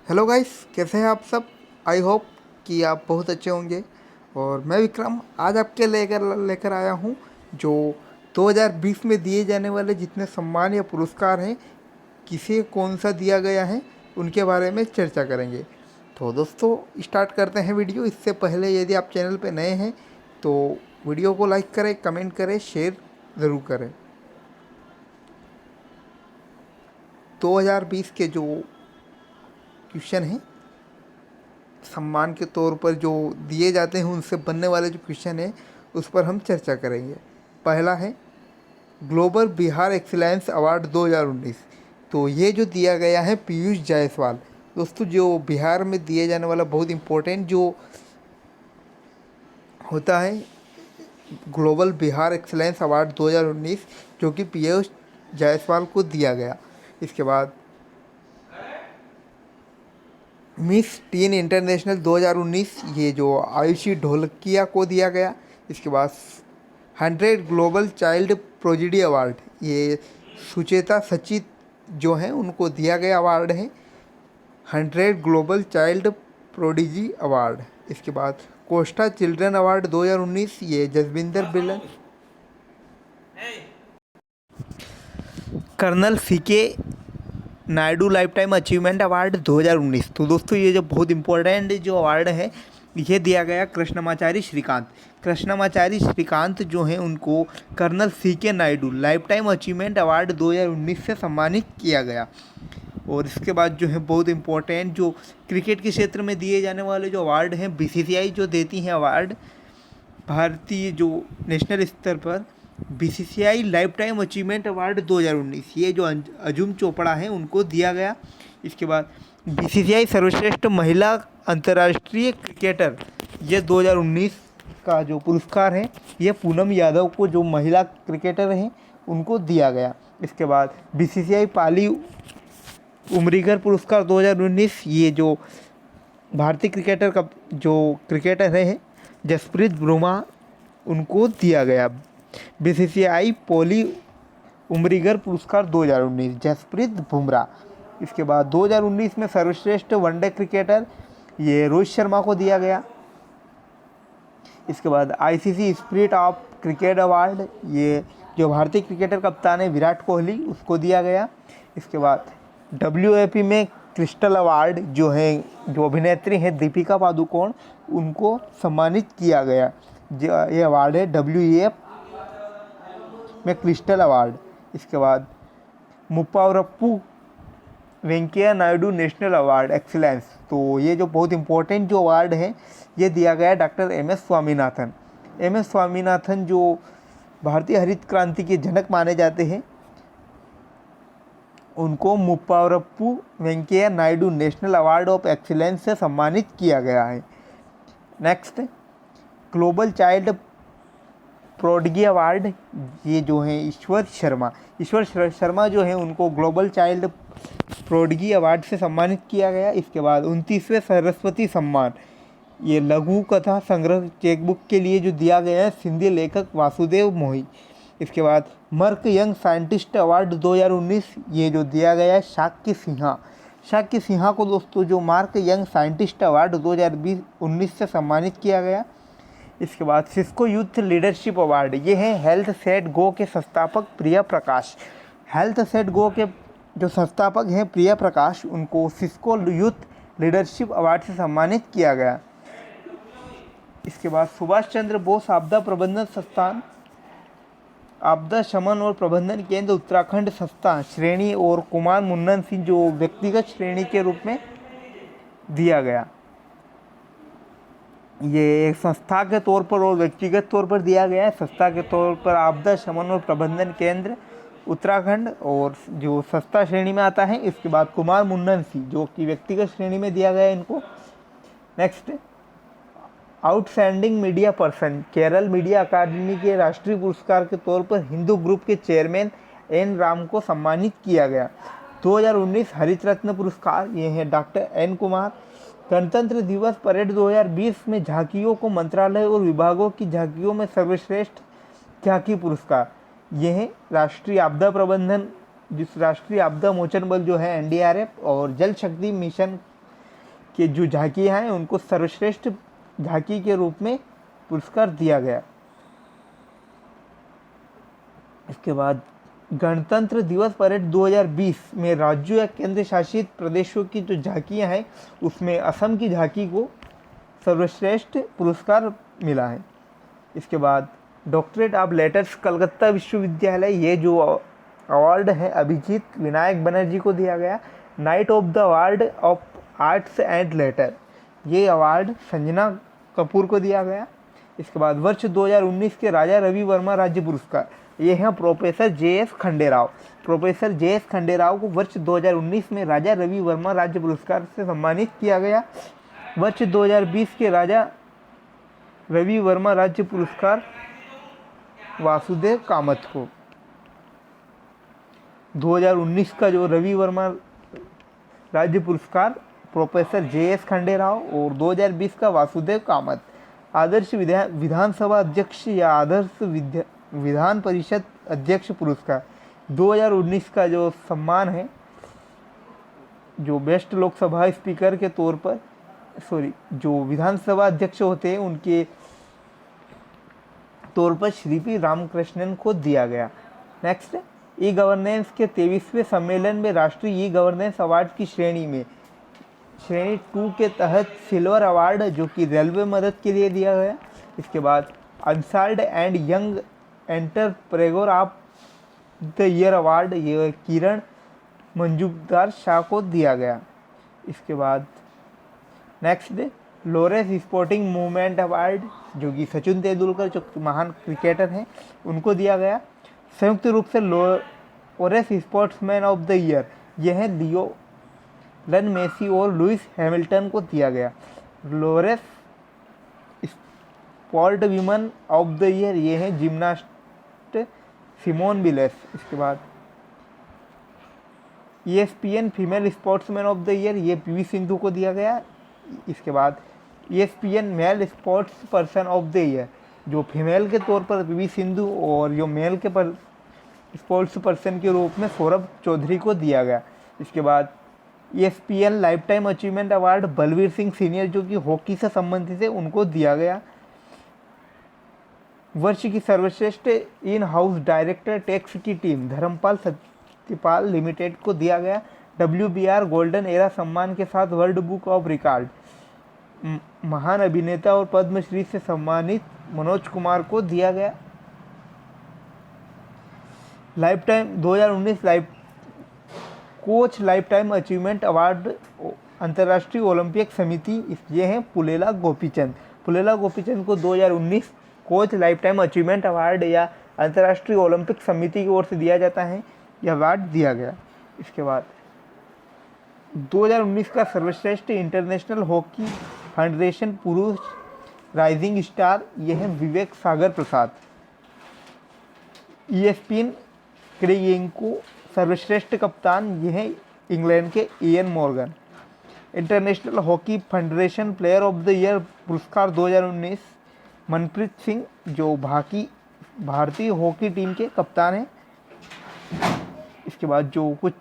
Hello guys, कैसे हैं आप सब। आई होप कि आप बहुत अच्छे होंगे। और मैं विक्रम आज आपके लेकर लेकर आया हूँ जो 2020 में दिए जाने वाले जितने सम्मान या पुरस्कार हैं, किसे कौन सा दिया गया है, उनके बारे में चर्चा करेंगे। तो दोस्तों स्टार्ट करते हैं वीडियो। इससे पहले यदि आप चैनल पर नए हैं तो वीडियो को लाइक करें, कमेंट करें, शेयर ज़रूर करें। 2020 के जो क्वेश्चन हैं, सम्मान के तौर पर जो दिए जाते हैं, उनसे बनने वाले जो क्वेश्चन है उस पर हम चर्चा करेंगे। पहला है ग्लोबल बिहार एक्सीलेंस अवार्ड 2019। तो ये जो दिया गया है पीयूष जायसवाल। दोस्तों, जो बिहार में दिए जाने वाला बहुत इम्पोर्टेंट जो होता है ग्लोबल बिहार एक्सीलेंस अवार्ड 2019, जो कि पीयूष जायसवाल को दिया गया। इसके बाद मिस टीन इंटरनेशनल 2019, ये जो आयुषी ढोलकिया को दिया गया। इसके बाद 100 ग्लोबल चाइल्ड प्रोजिडी अवार्ड, ये सुचेता सचित जो हैं उनको दिया गया अवार्ड है 100 ग्लोबल चाइल्ड प्रोडिजी अवार्ड। इसके बाद कोस्टा चिल्ड्रन अवार्ड 2019, ये Jaswinder Bilan colonel C K Naidu life time achievement award 2019। तो दोस्तों, ये जो बहुत इम्पोर्टेंट जो अवार्ड है ये दिया गया कृष्णमाचारी श्रीकांत। कृष्णमाचारी श्रीकांत जो हैं उनको colonel C K Naidu life time achievement award 2019 से सम्मानित किया गया। और इसके बाद जो है बहुत इम्पोर्टेंट जो क्रिकेट के क्षेत्र में दिए जाने वाले जो अवार्ड हैं, बीसीसीआई जो देती हैं अवार्ड, भारतीय जो नेशनल स्तर पर BCCI life time achievement award 2019, ये जो अंजुम चोपड़ा हैं उनको दिया गया। इसके बाद बीसीसीआई सर्वश्रेष्ठ महिला अंतर्राष्ट्रीय क्रिकेटर, ये 2019 का जो पुरस्कार है ये पूनम यादव को, जो महिला क्रिकेटर हैं, उनको दिया गया। इसके बाद बीसीसीआई पाली उमरीगर पुरस्कार 2019, ये जो भारतीय क्रिकेटर का जो क्रिकेटर है जसप्रीत बुमराह, उनको दिया गया। बीसीसीआई पोली उमरीगर पुरस्कार 2019 जसप्रीत बुमराह। इसके बाद 2019 में सर्वश्रेष्ठ वनडे क्रिकेटर ये रोहित शर्मा को दिया गया। इसके बाद ICC spirit of cricket award, ये जो भारतीय क्रिकेटर कप्तान है विराट कोहली, उसको दिया गया। इसके बाद डब्ल्यूएपी में क्रिस्टल अवार्ड जो है, जो अभिनेत्री हैं दीपिका पादुकोण, उनको सम्मानित किया गया। ये अवार्ड है डब्ल्यूएफ में क्रिस्टल अवार्ड। इसके बाद Muppavarapu Venkaiah Naidu national award excellence, तो ये जो बहुत इम्पोर्टेंट जो अवार्ड है ये दिया गया है doctor MS Swaminathan. MS Swaminathan जो भारतीय हरित क्रांति के जनक माने जाते हैं, उनको Muppavarapu Venkaiah Naidu national award of excellence से सम्मानित किया गया है। Next, global child prodigy award, ये जो हैं ईश्वर शर्मा जो हैं उनको ग्लोबल चाइल्ड प्रोडिगी अवार्ड से सम्मानित किया गया। इसके बाद 29वें सरस्वती सम्मान, ये लघु कथा संग्रह चेकबुक के लिए जो दिया गया है सिंधी लेखक वासुदेव मोही। इसके बाद मर्क यंग साइंटिस्ट अवार्ड 2019, ये जो दिया गया है शाक्य सिन्हा को दोस्तों, जो मार्क यंग साइंटिस्ट अवार्ड 2019 से सम्मानित किया गया। इसके बाद सिस्को यूथ लीडरशिप अवार्ड, ये है हेल्थ सेट गो के संस्थापक Priya Prakash. Health set go के जो संस्थापक हैं प्रिया प्रकाश, उनको सिस्को यूथ लीडरशिप अवार्ड से सम्मानित किया गया। इसके बाद सुभाष चंद्र बोस आपदा प्रबंधन संस्थान, आपदा शमन और प्रबंधन केंद्र उत्तराखंड संस्था श्रेणी, और कुमार मुन्नन सिंह जो व्यक्तिगत श्रेणी के रूप में दिया गया। ये एक संस्था के तौर पर और व्यक्तिगत तौर पर दिया गया है। संस्था के तौर पर आपदा शमन और प्रबंधन केंद्र उत्तराखंड, और जो संस्था श्रेणी में आता है। इसके बाद कुमार मुन्नन सिंह जो कि व्यक्तिगत श्रेणी में दिया गया इनको। Next, outstanding media person, Kerala media academy के राष्ट्रीय पुरस्कार के तौर पर हिंदू ग्रुप के चेयरमैन एन राम को सम्मानित किया गया। 2019 हरित रत्न पुरस्कार, ये है डॉक्टर एन कुमार। गणतंत्र दिवस परेड 2020 में झांकियों को मंत्रालय और विभागों की झांकियों में सर्वश्रेष्ठ झांकी पुरस्कार, ये है राष्ट्रीय आपदा प्रबंधन, जिस राष्ट्रीय आपदा मोचन बल जो है एनडीआरएफ, और जल शक्ति मिशन के जो झांकियाँ हैं उनको सर्वश्रेष्ठ झांकी के रूप में पुरस्कार दिया गया। इसके बाद गणतंत्र दिवस परेड 2020 में राज्यों या केंद्र शासित प्रदेशों की जो झांकियाँ हैं उसमें असम की झांकी को सर्वश्रेष्ठ पुरस्कार मिला है। इसके बाद डॉक्टरेट ऑफ लेटर्स कलकत्ता विश्वविद्यालय, ये जो अवार्ड है अभिजीत विनायक बनर्जी को दिया गया। Night of the award of arts and later, ये अवार्ड संजना कपूर को दिया गया। इसके बाद वर्ष 2019 के राजा रवि वर्मा राज्य पुरस्कार, ये हैं professor JS. Khanderao. Professor JS. Khanderao को वर्ष 2019 में राजा रवि वर्मा राज्य पुरस्कार से सम्मानित किया गया। वर्ष 2020 के राजा रवि वर्मा राज्य पुरस्कार वासुदेव कामत को। 2019 का जो रवि वर्मा राज्य पुरस्कार प्रोफेसर जे.एस. खंडेराव और 2020 का वासुदेव कामत। आदर्श विधानसभा अध्यक्ष या आदर्श विधान परिषद अध्यक्ष पुरस्कार 2019 का जो सम्मान है, जो बेस्ट लोकसभा स्पीकर के तौर पर जो विधानसभा अध्यक्ष होते हैं उनके तौर पर श्री पी रामकृष्णन को दिया गया। नेक्स्ट, ई गवर्नेंस के 23वें सम्मेलन में राष्ट्रीय ई गवर्नेंस अवार्ड की श्रेणी में श्रेणी 2 के तहत सिल्वर अवार्ड जो कि रेलवे मदद के लिए दिया गया। इसके बाद Ernst and young entrepreneur of the year award, ये किरण मंजूमदार शाह को दिया गया। इसके बाद next, Laureus sporting movement award जो कि सचिन तेंदुलकर जो महान क्रिकेटर हैं उनको दिया गया। संयुक्त रूप से Laureus sportsman of the year, यह है लियोनेल मेसी और लुइस हैमिल्टन को दिया गया। Laureus sport women of the year, ये है जिम्नास्ट सिमोन बिलेस। इसके बाद ESPN female sportsman of the year, ये पीवी सिंधु को दिया गया। इसके बाद ESPN male sports person of the year, जो फीमेल के तौर पर पीवी सिंधु और जो मेल के स्पोर्ट्स पर्सन के रूप में सौरभ चौधरी को दिया गया। इसके बाद ESPN life time achievement award Balbir Singh senior जो कि हॉकी से संबंधित है उनको दिया गया। वर्ष की सर्वश्रेष्ठ इन हाउस डायरेक्टर टैक्स की टीम धर्मपाल सत्यपाल लिमिटेड को दिया गया। WBR गोल्डन एरा सम्मान के साथ वर्ल्ड बुक ऑफ रिकॉर्ड महान अभिनेता और पद्मश्री से सम्मानित मनोज कुमार को दिया गया। Life time 2019 coach life time achievement award अंतर्राष्ट्रीय ओलंपिक समिति, ये हैं पुलेला गोपीचंद। पुलेला गोपीचंद को 2019 coach life time achievement award या अंतर्राष्ट्रीय ओलंपिक समिति की ओर से दिया जाता है, यह अवार्ड दिया गया। इसके बाद 2019 का सर्वश्रेष्ठ इंटरनेशनल हॉकी फेडरेशन पुरुष राइजिंग स्टार, यह है विवेक सागर प्रसाद। ESPN क्रिएंको सर्वश्रेष्ठ कप्तान, यह है इंग्लैंड के Ian Morgan. International hockey federation player of the year पुरस्कार 2019 मनप्रीत सिंह जो भारतीय हॉकी टीम के कप्तान हैं। इसके बाद जो कुछ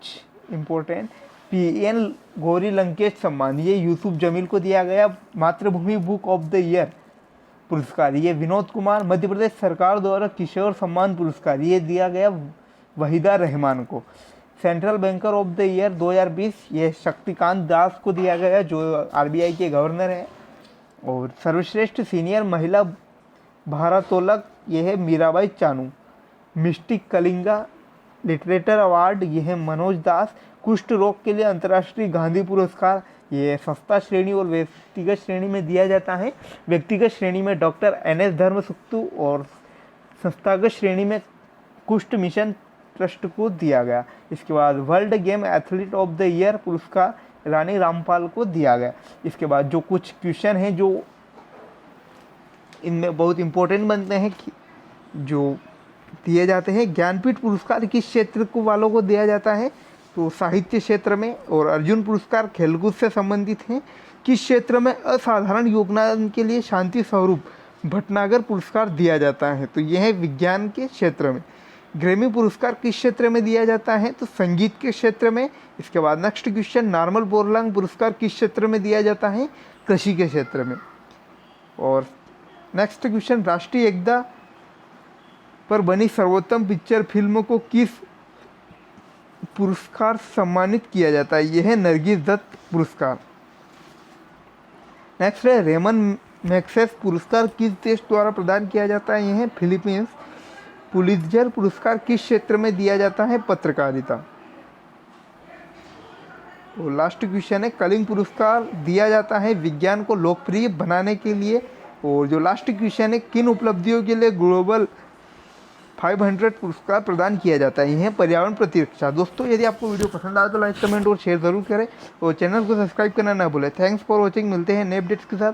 इम्पोर्टेंट PN गौरी लंकेश सम्मान, ये यूसुफ जमील को दिया गया। मातृभूमि बुक ऑफ द ईयर पुरस्कार, ये विनोद कुमार। मध्य प्रदेश सरकार द्वारा किशोर सम्मान पुरस्कार, ये दिया गया वहीदा रहमान को। Central banker of the year 2020, ये शक्तिकांत दास को दिया गया जो RBI के गवर्नर हैं। और सर्वश्रेष्ठ सीनियर महिला भारोत्तोलक, ये है Mirabai Chanu. Mistake Kalinga literature award, ये है मनोज दास। कुष्ठ रोग के लिए अंतर्राष्ट्रीय गांधी पुरस्कार, ये सस्ता श्रेणी और व्यक्तिगत श्रेणी में दिया जाता है। व्यक्तिगत श्रेणी में डॉक्टर NS धर्मसुक्तु और संस्थागत श्रेणी में कुष्ठ मिशन ट्रस्ट को दिया गया। इसके बाद world game athlete of the year पुरस्कार रानी रामपाल को दिया गया। इसके बाद जो कुछ क्वेश्चन हैं जो इनमें बहुत इम्पोर्टेंट बनते हैं कि जो दिए जाते हैं, ज्ञानपीठ पुरस्कार किस क्षेत्र को वालों को दिया जाता है, तो साहित्य क्षेत्र में। और अर्जुन पुरस्कार खेलकूद से संबंधित हैं। किस क्षेत्र में असाधारण योगदान के लिए शांति स्वरूप भटनागर पुरस्कार दिया जाता है, तो यह है विज्ञान के क्षेत्र में। ग्रैमी पुरस्कार किस क्षेत्र में दिया जाता है? तो संगीत के क्षेत्र में। इसके बाद नेक्स्ट क्वेश्चन, नॉर्मल बोरलांग पुरस्कार किस क्षेत्र में दिया जाता है? कृषि के क्षेत्र में। और नेक्स्ट क्वेश्चन, राष्ट्रीय एकता पर बनी सर्वोत्तम पिक्चर फिल्म को किस पुरस्कार सम्मानित किया जाता है? यह है नरगिस दत्त पुरस्कार। नेक्स्ट है, रेमन मैग्सेस पुरस्कार किस देश द्वारा प्रदान किया जाता है? यह है फिलीपींस। पुलित्जर पुरस्कार किस क्षेत्र में दिया जाता है? पत्रकारिता। और लास्ट क्वेश्चन है, कलिंग पुरस्कार दिया जाता है विज्ञान को लोकप्रिय बनाने के लिए। और जो लास्ट क्वेश्चन है, किन उपलब्धियों के लिए ग्लोबल 500 पुरस्कार प्रदान किया जाता है? यह है पर्यावरण प्रतिरक्षा। दोस्तों यदि आपको वीडियो पसंद आया तो लाइक कमेंट और शेयर जरूर करें और चैनल को सब्सक्राइब करना ना भूलें। Thanks for watching. मिलते हैं नए अपडेट्स के साथ।